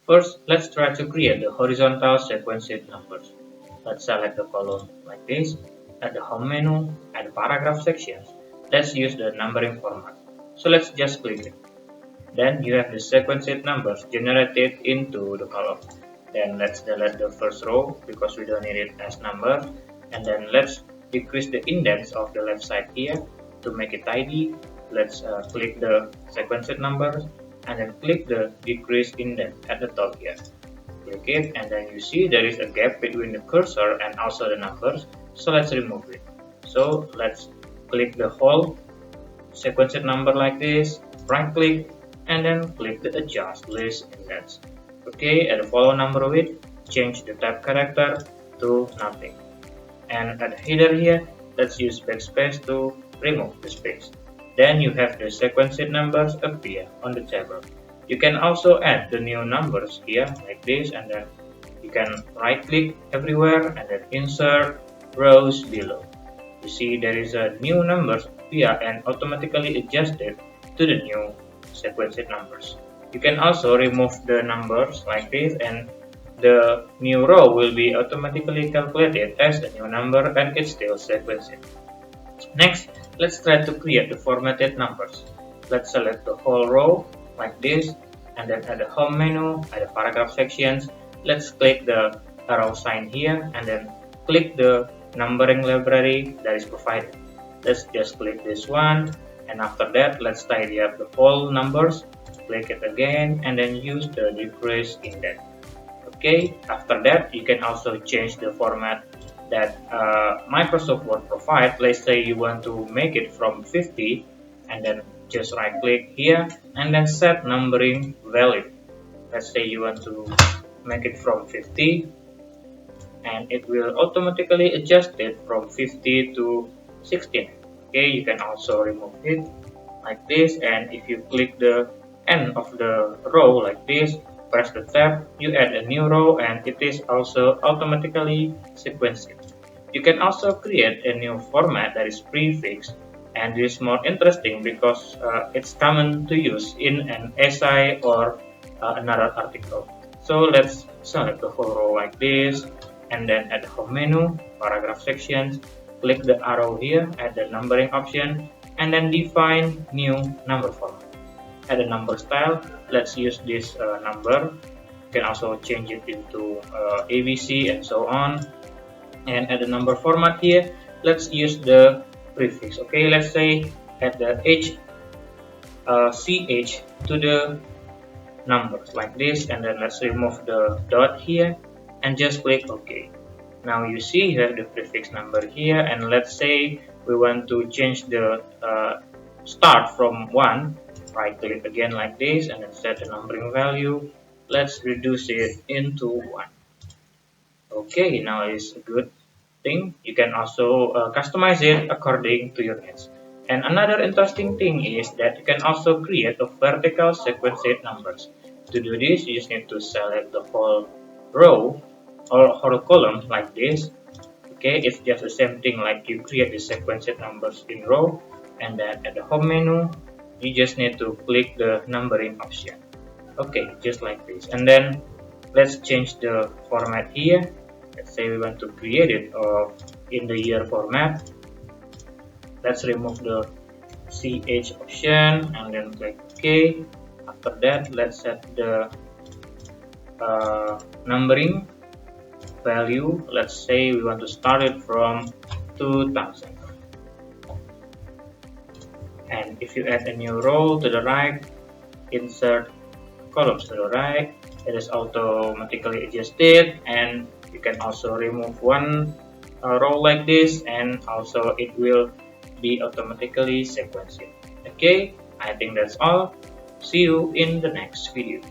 First, let's try to create the horizontal sequenced numbers. Let's select the column like this. At the home menu, at the paragraph sections, let's use the numbering format. So let's just click it. Then you have the sequenced numbers generated into the column. Then let's delete the first row because we don't need it as number. And then let's decrease the index of the left side here to make it tidy. Let's click the sequenced numbers and then click the decrease index at the top here. Click it and then you see there is a gap between the cursor and also the numbers. So let's remove it. So let's click the whole sequenced number like this, right click and then click the adjust list index. Okay, at the follow number width, change the type character to nothing. And at the header here, let's use backspace to remove the space. Then you have the sequenced numbers appear on the table. You can also add the new numbers here like this and then you can right click everywhere and then insert rows below. You see there is a new numbers appear and automatically adjusted to the new sequenced numbers. You can also remove the numbers like this and the new row will be automatically calculated as a new number and it's still sequenced. Next, let's try to create the formatted numbers. Let's select the whole row like this and then at the home menu, at the paragraph sections, let's click the arrow sign here and then click the numbering library that is provided. Let's just click this one and after that let's tidy up the whole numbers, click it again and then use the decrease index. Okay, after that you can also change the format that Microsoft Word provides. Let's say you want to make it from 50 and then just right click here and then set numbering value. Let's say you want to make it from 50 and it will automatically adjust it from 50 to 16. Okay, you can also remove it like this and if you click the end of the row like this, press the tab, you add a new row and it is also automatically sequenced. You can also create a new format that is prefixed and this is more interesting because it's common to use in an essay or another article. So let's select the whole row like this and then at the home menu, paragraph sections, click the arrow here at the numbering option and then define new number format. At the number style, let's use this number. You can also change it into ABC and so on. And at the number format here, let's use the prefix. Okay, let's say at the CH to the numbers like this and then let's remove the dot here and just click OK. Now you see you have the prefix number here and let's say we want to change the start from 1, right click again like this and then set the numbering value. Let's reduce it into 1. Okay, now it's a good thing. You can also customize it according to your needs. And another interesting thing is that you can also create a vertical sequenced numbers. To do this, you just need to select the whole row or whole column like this. Okay, it's just the same thing like you create the sequenced numbers in row and then at the home menu, you just need to click the numbering option. Okay, just like this. And then let's change the format here. Let's say we want to create it in the year format. Let's remove the CH option and then click OK. After that, let's set the numbering value. Let's say we want to start it from 2000. And if you add a new row to the right, insert columns to the right, it is automatically adjusted and you can also remove one row like this and also it will be automatically sequenced. Okay, I think that's all. See you in the next video.